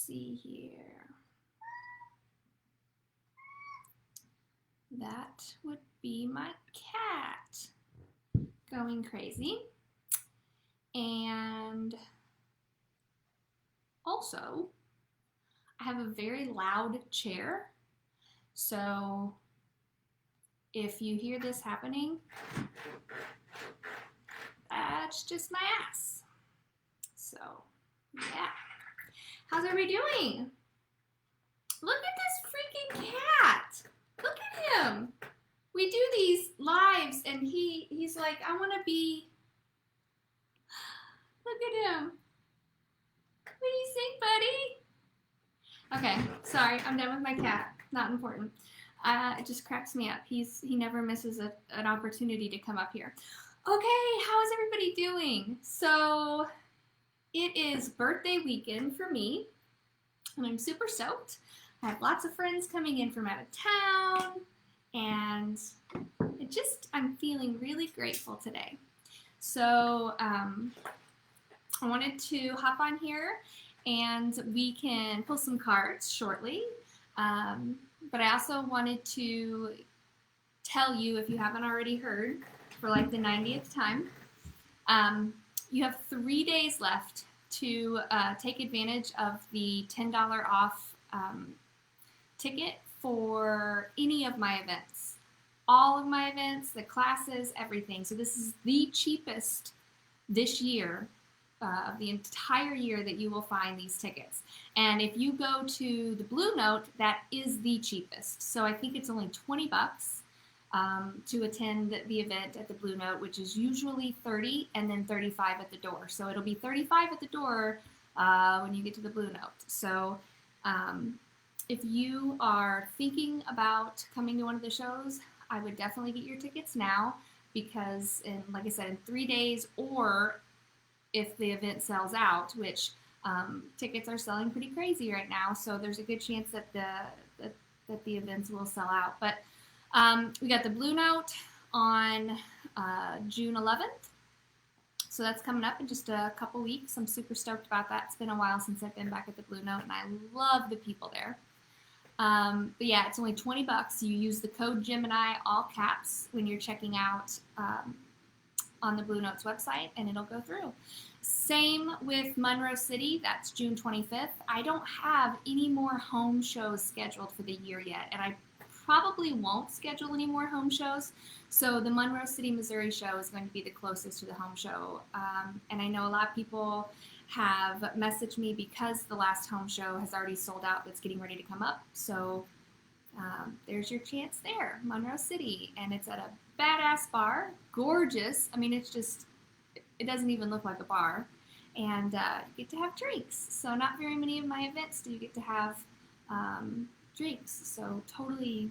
see here. That would be my cat going crazy. And also, I have a very loud chair. So if you hear this happening, that's just my ass. So, yeah. How's everybody doing? Look at this freaking cat. Look at him. We do these lives and he's like, I want to be. Look at him. What do you think, buddy? Okay, sorry, I'm done with my cat. Not important. It just cracks me up. He never misses an opportunity to come up here. Okay, how is everybody doing? So it is birthday weekend for me, and I'm super stoked. I have lots of friends coming in from out of town, and I'm feeling really grateful today. So I wanted to hop on here, and we can pull some cards shortly. But I also wanted to tell you, if you haven't already heard, for like the 90th time, you have 3 days left to take advantage of the $10 off ticket for any of my events. All of my events, the classes, everything. So this is the cheapest this year, of the entire year, that you will find these tickets. And if you go to the Blue Note, that is the cheapest. So I think it's only 20 bucks to attend the event at the Blue Note, which is usually 30 and then 35 at the door. So it'll be 35 at the door when you get to the Blue Note. So if you are thinking about coming to one of the shows, I would definitely get your tickets now, because like I said, in 3 days, or if the event sells out, which tickets are selling pretty crazy right now, so there's a good chance that the events will sell out. But we got the Blue Note on June 11th, so that's coming up in just a couple weeks. I'm super stoked about that. It's been a while since I've been back at the Blue Note, and I love the people there. But yeah, it's only 20 bucks. You use the code Gemini, all caps, when you're checking out on the Blue Notes website, and it'll go through. Same with Monroe City. That's June 25th. I don't have any more home shows scheduled for the year yet, and I probably won't schedule any more home shows. So the Monroe City, Missouri show is going to be the closest to the home show. And I know a lot of people have messaged me because the last home show has already sold out, that's getting ready to come up. So there's your chance there, Monroe City. And it's at a badass bar, gorgeous. I mean, it doesn't even look like a bar. And you get to have drinks. So not very many of my events do you get to have drinks. So totally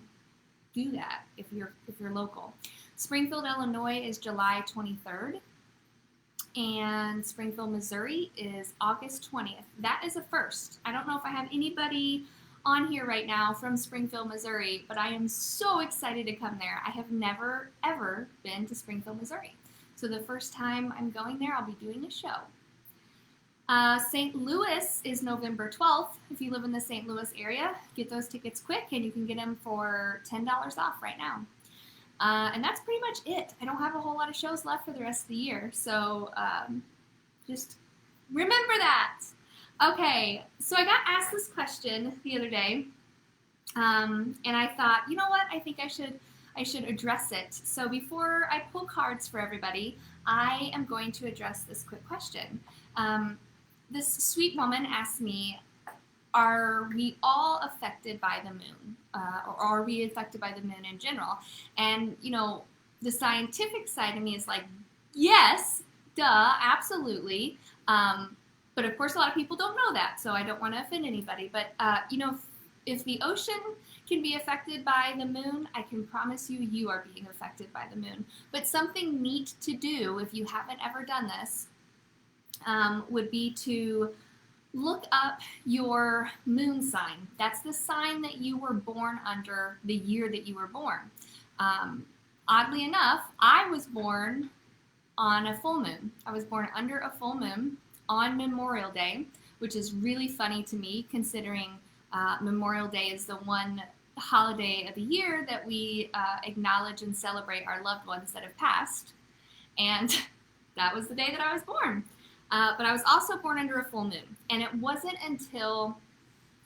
do that if you're local. Springfield, Illinois is July 23rd. And Springfield, Missouri is August 20th. That is a first. I don't know if I have anybody on here right now from Springfield, Missouri, but I am so excited to come there. I have never, ever been to Springfield, Missouri. So the first time I'm going there, I'll be doing a show. St. Louis is November 12th. If you live in the St. Louis area, get those tickets quick, and you can get them for $10 off right now. And that's pretty much it. I don't have a whole lot of shows left for the rest of the year, so just remember that. Okay, so I got asked this question the other day, and I thought, you know what? I think I should address it. So before I pull cards for everybody, I am going to address this quick question. This sweet woman asked me, are we all affected by the moon? Or are we affected by the moon in general? And, you know, the scientific side of me is like, yes, duh, absolutely. But of course, a lot of people don't know that, so I don't want to offend anybody. But, you know, if the ocean can be affected by the moon, I can promise you, you are being affected by the moon. But something neat to do, if you haven't ever done this, would be to look up your moon sign. That's the sign that you were born under, the year that you were born. Oddly enough, I was born on a full moon. I was born under a full moon on Memorial Day, which is really funny to me considering Memorial Day is the one holiday of the year that we acknowledge and celebrate our loved ones that have passed. And that was the day that I was born. But I was also born under a full moon. And it wasn't until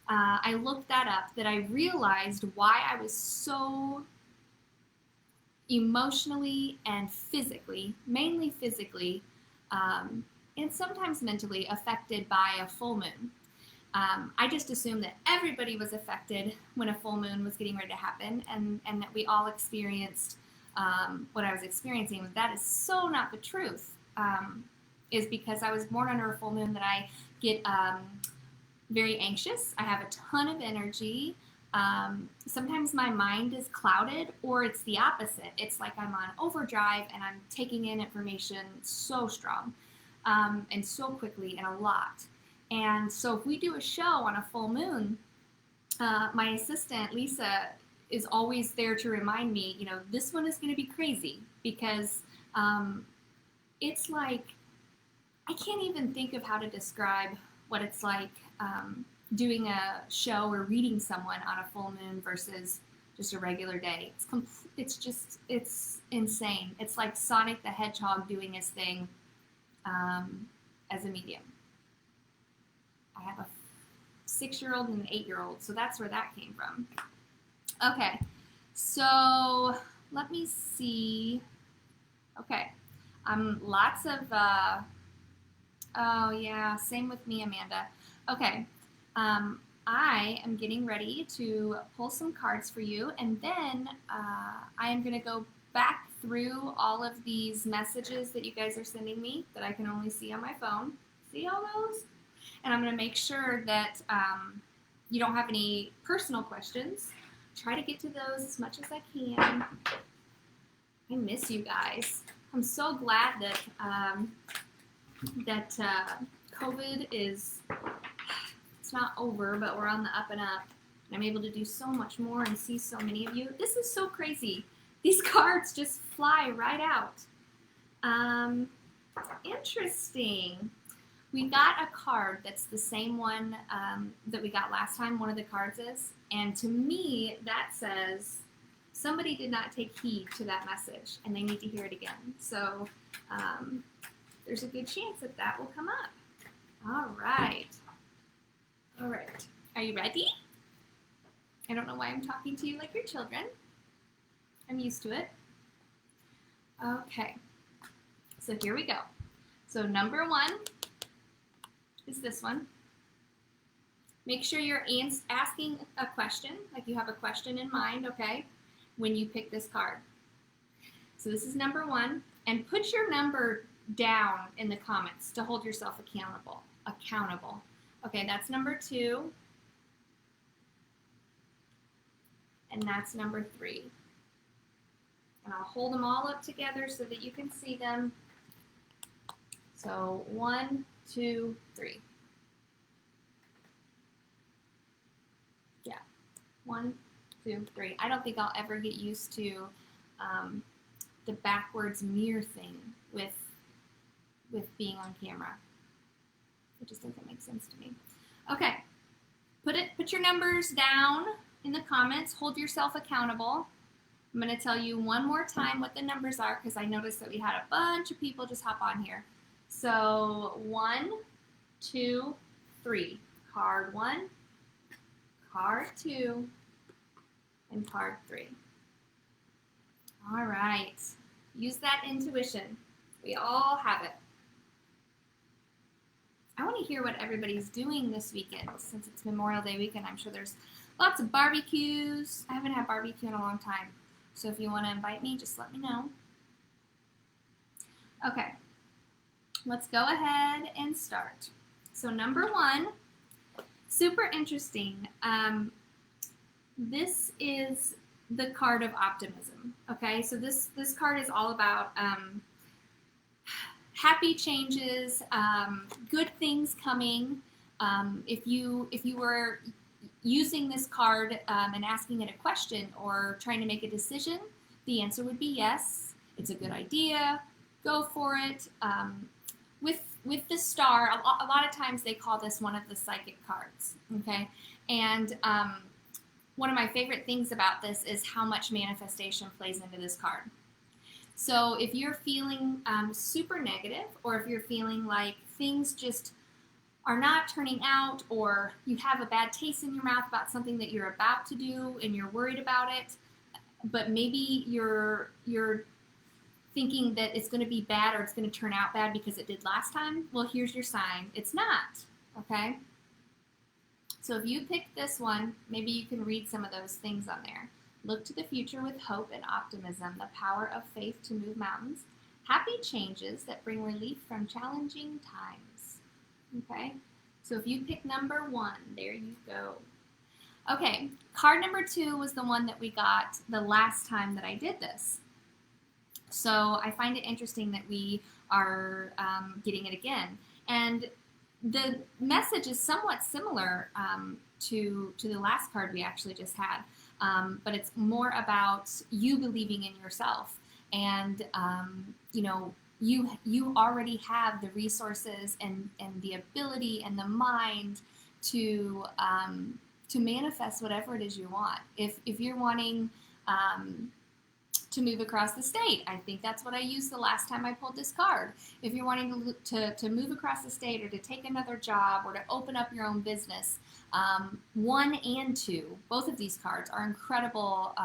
I looked that up that I realized why I was so emotionally and physically, mainly physically, and sometimes mentally affected by a full moon. I just assumed that everybody was affected when a full moon was getting ready to happen, and that we all experienced what I was experiencing. That is so not the truth. Is because I was born under a full moon that I get very anxious. I have a ton of energy. Sometimes my mind is clouded, or it's the opposite. It's like I'm on overdrive and I'm taking in information so strong and so quickly and a lot. And so if we do a show on a full moon, my assistant, Lisa, is always there to remind me, you know, this one is going to be crazy because it's like, I can't even think of how to describe what it's like doing a show or reading someone on a full moon versus just a regular day. It's insane. It's like Sonic the Hedgehog doing his thing as a medium. I have a 6-year-old and an 8-year-old, so that's where that came from. Okay, so let me see. Okay, lots of, oh yeah, same with me, Amanda. Okay, I am getting ready to pull some cards for you, and then I am going to go back through all of these messages that you guys are sending me that I can only see on my phone. See all those? And I'm going to make sure that you don't have any personal questions. Try to get to those as much as I can. I miss you guys. I'm so glad that COVID is, it's not over, but we're on the up and up. And I'm able to do so much more and see so many of you. This is so crazy. These cards just fly right out. Interesting. We got a card that's the same one that we got last time, one of the cards is. And to me, that says somebody did not take heed to that message and they need to hear it again. So there's a good chance that that will come up. All right. All right. Are you ready? I don't know why I'm talking to you like your children. I'm used to it. Okay. So here we go. So number 1 is this one. Make sure you're asking a question, like you have a question in mind, okay, when you pick this card. So this is number 1, and put your number down in the comments to hold yourself accountable. Okay, that's number 2, and that's number 3. And I'll hold them all up together so that you can see them. So 1, 2, 3. Yeah, 1, 2, 3. I don't think I'll ever get used to the backwards mirror thing with being on camera. It just doesn't make sense to me. Okay, put your numbers down in the comments. Hold yourself accountable. I'm going to tell you one more time what the numbers are because I noticed that we had a bunch of people just hop on here. So 1, 2, 3. Card 1, card 2, and card 3. All right. Use that intuition. We all have it. I want to hear what everybody's doing this weekend since it's Memorial Day weekend. I'm sure there's lots of barbecues. I haven't had barbecue in a long time. So if you want to invite me, just let me know. Okay. Let's go ahead and start. So number 1, super interesting. This is the card of optimism. Okay, so this card is all about happy changes, good things coming. If you were using this card and asking it a question or trying to make a decision, the answer would be yes. It's a good idea. Go for it. with the star, a lot of times they call this one of the psychic cards, okay? And one of my favorite things about this is how much manifestation plays into this card. So if you're feeling super negative, or if you're feeling like things just are not turning out, or you have a bad taste in your mouth about something that you're about to do and you're worried about it, but maybe you're thinking that it's going to be bad or it's going to turn out bad because it did last time, well, here's your sign. It's not, okay? So if you pick this one, maybe you can read some of those things on there. Look to the future with hope and optimism, the power of faith to move mountains, happy changes that bring relief from challenging times. Okay, so if you pick number 1, there you go. Okay, card number 2 was the one that we got the last time that I did this. So I find it interesting that we are getting it again. And the message is somewhat similar to the last card we actually just had, but it's more about you believing in yourself. And, you know, you already have the resources and the ability and the mind to manifest whatever it is you want. If you're wanting to move across the state, I think that's what I used the last time I pulled this card. If you're wanting to move across the state, or to take another job, or to open up your own business, 1 and 2, both of these cards are incredible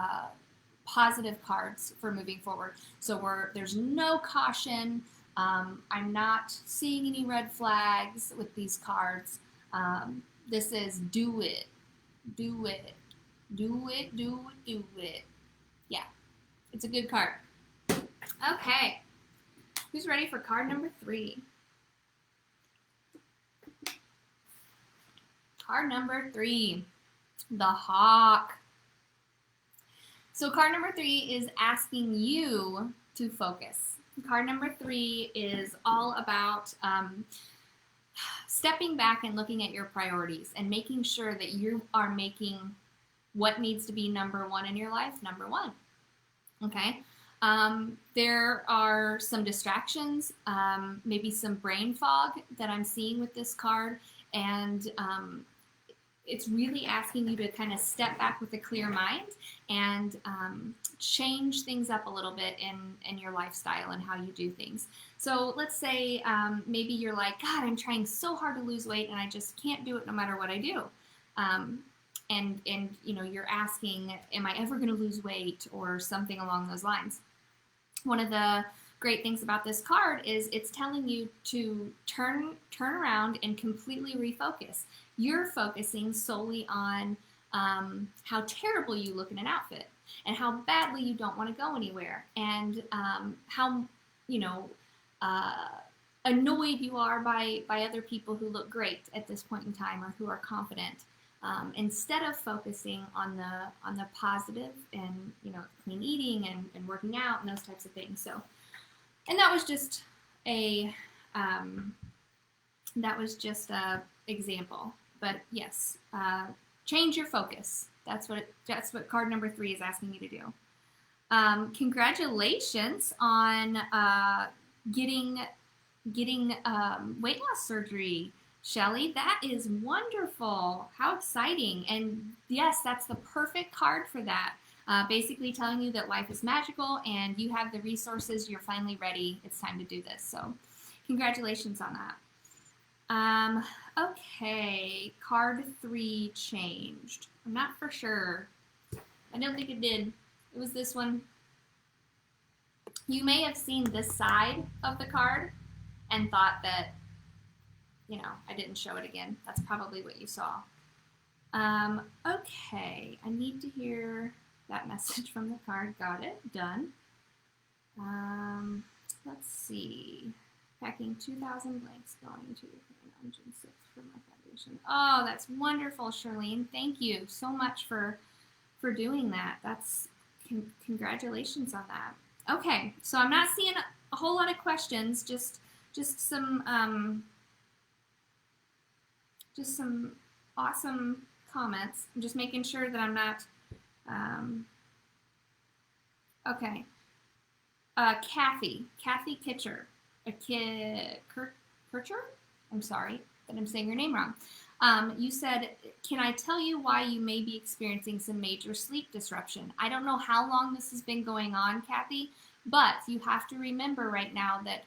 positive cards for moving forward. So there's no caution. I'm not seeing any red flags with these cards. This is do it, do it, do it, do it, do it. Yeah, it's a good card. Okay, who's ready for card number 3? Card number 3, the Hawk. So card number 3 is asking you to focus. Card number 3 is all about stepping back and looking at your priorities and making sure that you are making what needs to be number 1 in your life, number 1. Okay? There are some distractions, maybe some brain fog that I'm seeing with this card, and it's really asking you to kind of step back with a clear mind and change things up a little bit in your lifestyle and how you do things. So let's say maybe you're like, God, I'm trying so hard to lose weight and I just can't do it no matter what I do. And you know, you're asking, am I ever going to lose weight, or something along those lines. One of the great things about this card is it's telling you to turn around and completely refocus. You're focusing solely on how terrible you look in an outfit, and how badly you don't want to go anywhere, and how, you know, annoyed you are by other people who look great at this point in time, or who are confident. Instead of focusing on the positive and, you know, clean eating and working out and those types of things. So, and that was just a example. But yes, change your focus. That's what card number 3 is asking you to do. Congratulations on getting weight loss surgery, Shelly. That is wonderful. How exciting. And yes, that's the perfect card for that. Basically telling you that life is magical and you have the resources. You're finally ready. It's time to do this. So congratulations on that. Okay, card 3 changed. I'm not for sure. I don't think it did. It was this one. You may have seen this side of the card and thought that, you know, I didn't show it again. That's probably what you saw. Okay, I need to hear that message from the card. Got it. Done. Let's see. Packing 2,000 blanks going to Engine 6 for my foundation. Oh, that's wonderful, Charlene. Thank you so much for doing that. That's congratulations on that. Okay, so I'm not seeing a whole lot of questions. Just some awesome comments. I'm just making sure that I'm not. Okay. Kathy Kitcher. Kircher? I'm sorry that I'm saying your name wrong. You said, can I tell you why you may be experiencing some major sleep disruption? I don't know how long this has been going on, Kathy, but you have to remember right now that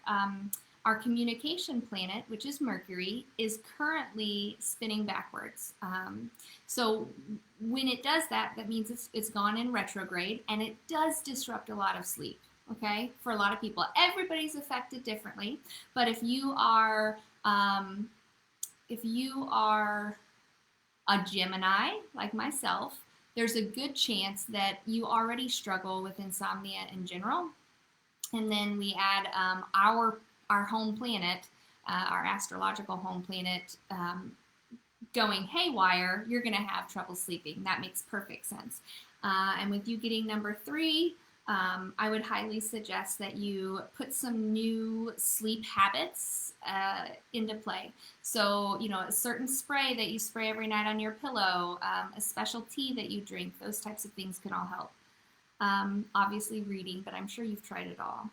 our communication planet, which is Mercury, is currently spinning backwards. So when it does that, that means it's gone in retrograde, and it does disrupt a lot of sleep, okay, for a lot of people. Everybody's affected differently, but if you are a Gemini, like myself, there's a good chance that you already struggle with insomnia in general. And then we add our home planet, our astrological home planet, going haywire, you're going to have trouble sleeping. That makes perfect sense. And with you getting number 3, I would highly suggest that you put some new sleep habits into play. So, you know, a certain spray that you spray every night on your pillow, a special tea that you drink, those types of things can all help. Obviously reading, but I'm sure you've tried it all.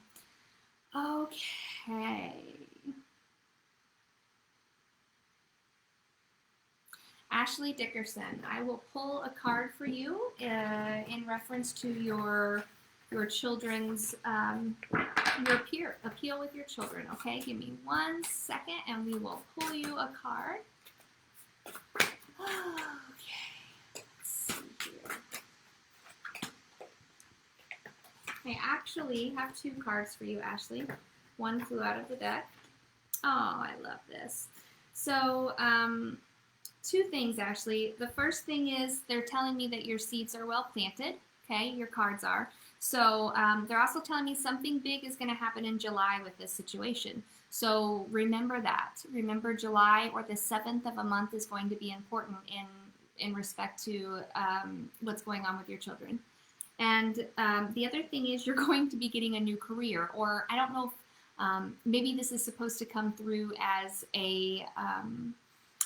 Okay. Ashley Dickerson, I will pull a card for you in reference to your children's, your appeal with your children. Okay, give me 1 second and we will pull you a card. Okay, let's see here. I actually have 2 cards for you, Ashley. One flew out of the deck. Oh, I love this. So, 2 things, Ashley. The first thing is they're telling me that your seeds are well planted. Okay, your cards are. So they're also telling me something big is going to happen in July with this situation. So remember that. Remember July, or the 7th of a month, is going to be important in respect to what's going on with your children. And the other thing is you're going to be getting a new career, or I don't know if maybe this is supposed to come through as a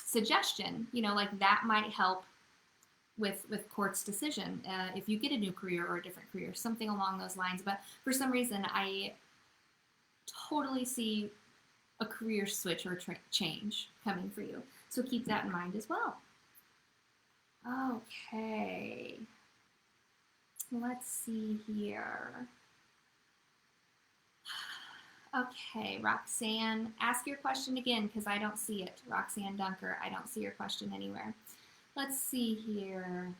suggestion, you know, like that might help with court's decision if you get a new career or a different career, something along those lines. But for some reason, I totally see a career switch or change coming for you. So keep that in mind as well. Okay. Let's see here. Okay, Roxanne, ask your question again because I don't see it. Roxanne Dunker, I don't see your question anywhere. Let's see here.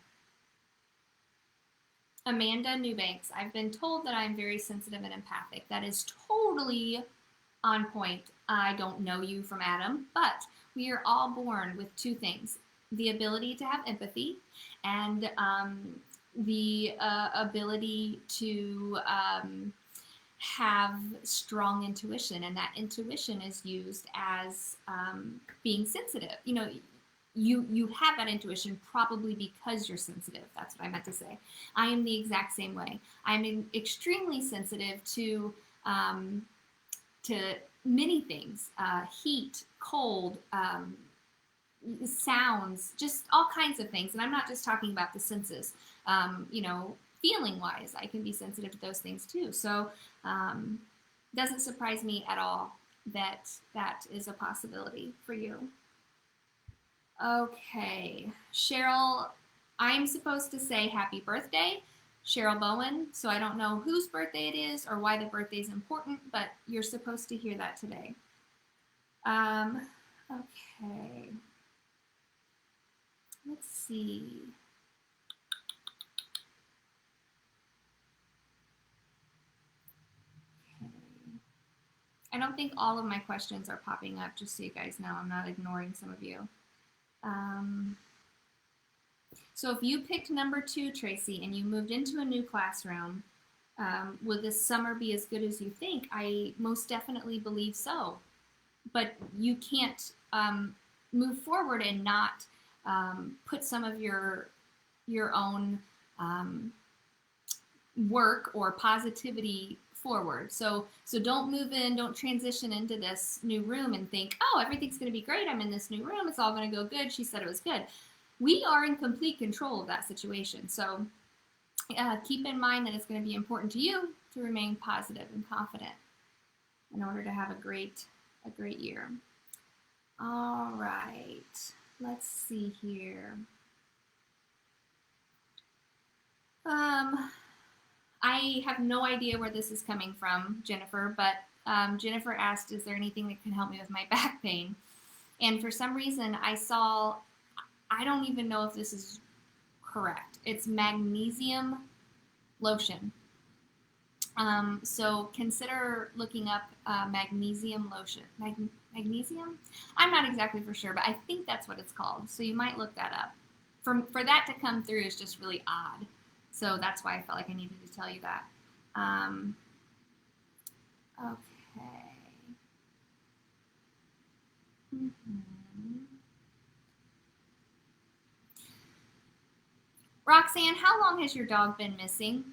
Amanda Newbanks, I've been told that I'm very sensitive and empathic. That is totally on point. I don't know you from Adam, but we are all born with 2 things: the ability to have empathy and the ability to have strong intuition, and that intuition is used as being sensitive. You know, you have that intuition probably because you're sensitive. That's what I meant to say. I am the exact same way. I'm extremely sensitive to many things: heat, cold, sounds, just all kinds of things. And I'm not just talking about the senses. You know, feeling-wise, I can be sensitive to those things too. So doesn't surprise me at all that that is a possibility for you. Okay, Cheryl, I'm supposed to say happy birthday, Cheryl Bowen, so I don't know whose birthday it is or why the birthday is important, but you're supposed to hear that today. Okay, let's see. I don't think all of my questions are popping up, just so you guys know. I'm not ignoring some of you. So if you picked number 2, Tracy, and you moved into a new classroom, will this summer be as good as you think? I most definitely believe so. But you can't move forward and not put some of your own work or positivity forward. So don't move in, don't transition into this new room and think, oh, everything's going to be great. I'm in this new room. It's all going to go good. She said it was good. We are in complete control of that situation. So keep in mind that it's going to be important to you to remain positive and confident in order to have a great year. All right, let's see here. I have no idea where this is coming from, Jennifer, but Jennifer asked, is there anything that can help me with my back pain? And for some reason, I don't even know if this is correct. It's magnesium lotion. So consider looking up magnesium lotion. Magnesium? I'm not exactly for sure, but I think that's what it's called. So you might look that up. For that to come through is just really odd. So that's why I felt like I needed to tell you that. Okay. Roxanne, how long has your dog been missing?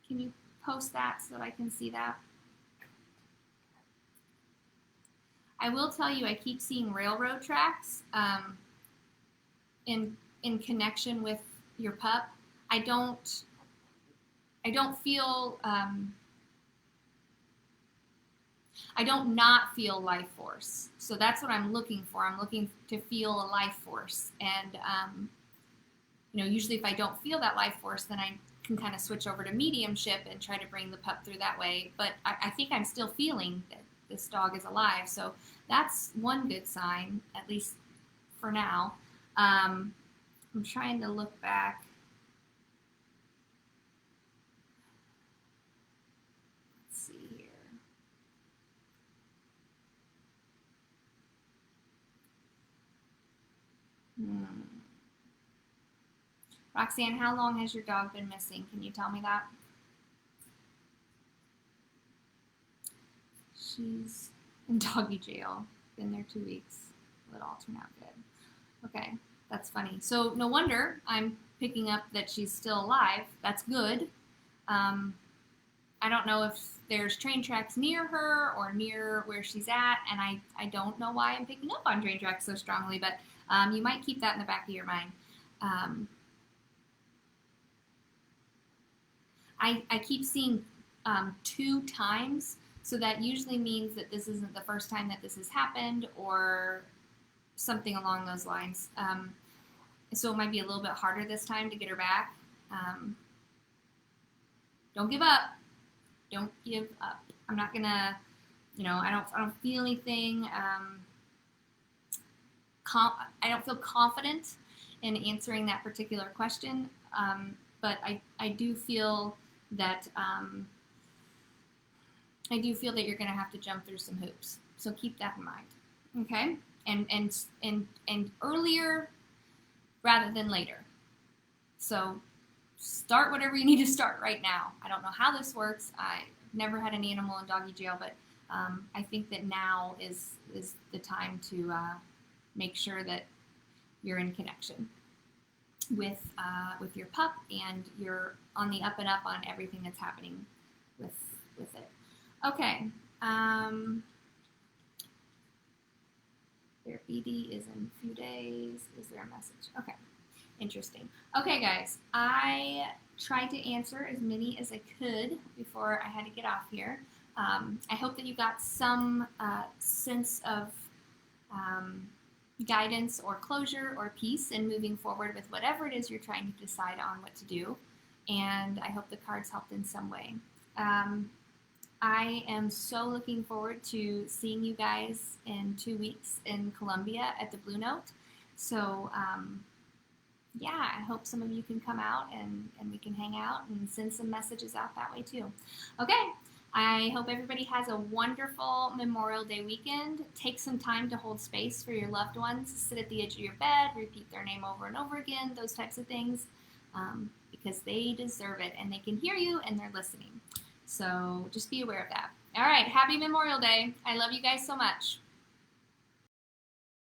Can you post that so that I can see that? I will tell you, I keep seeing railroad tracks in connection with your pup. I don't feel I don't not feel life force. So that's what I'm looking for. I'm looking to feel a life force. And usually if I don't feel that life force, then I can kind of switch over to mediumship and try to bring the pup through that way. But I think I'm still feeling that this dog is alive. So that's one good sign, at least for now. I'm trying to look back. Let's see here. Roxanne, how long has your dog been missing? Can you tell me that? She's in doggy jail. Been there 2 weeks. Will it all turn out good? Okay, that's funny. So no wonder I'm picking up that she's still alive. That's good. I don't know if there's train tracks near her or near where she's at, and I don't know why I'm picking up on train tracks so strongly, but you might keep that in the back of your mind. I keep seeing 2 times, so that usually means that this isn't the first time that this has happened or something along those lines. So it might be a little bit harder this time to get her back. Don't give up. Don't give up. I'm not gonna, I don't feel anything. I don't feel confident in answering that particular question, but I do feel that you're going to have to jump through some hoops. So keep that in mind, okay? And earlier rather than later. So start whatever you need to start right now. I don't know how this works. I've never had an animal in doggy jail, but I think that now is the time to make sure that you're in connection with your pup, and you're on the up and up on everything that's happening with it. Okay. Their BD is in a few days. Is there a message? Okay. Interesting. Okay, guys. I tried to answer as many as I could before I had to get off here. I hope that you got some sense of guidance or closure or peace in moving forward with whatever it is you're trying to decide on what to do. And I hope the cards helped in some way. I am so looking forward to seeing you guys in 2 weeks in Columbia at the Blue Note. So yeah, I hope some of you can come out and we can hang out and send some messages out that way too. Okay, I hope everybody has a wonderful Memorial Day weekend. Take some time to hold space for your loved ones. Sit at the edge of your bed, repeat their name over and over again, those types of things, because they deserve it and they can hear you and they're listening. So just be aware of that. All right, happy Memorial Day. I love you guys so much.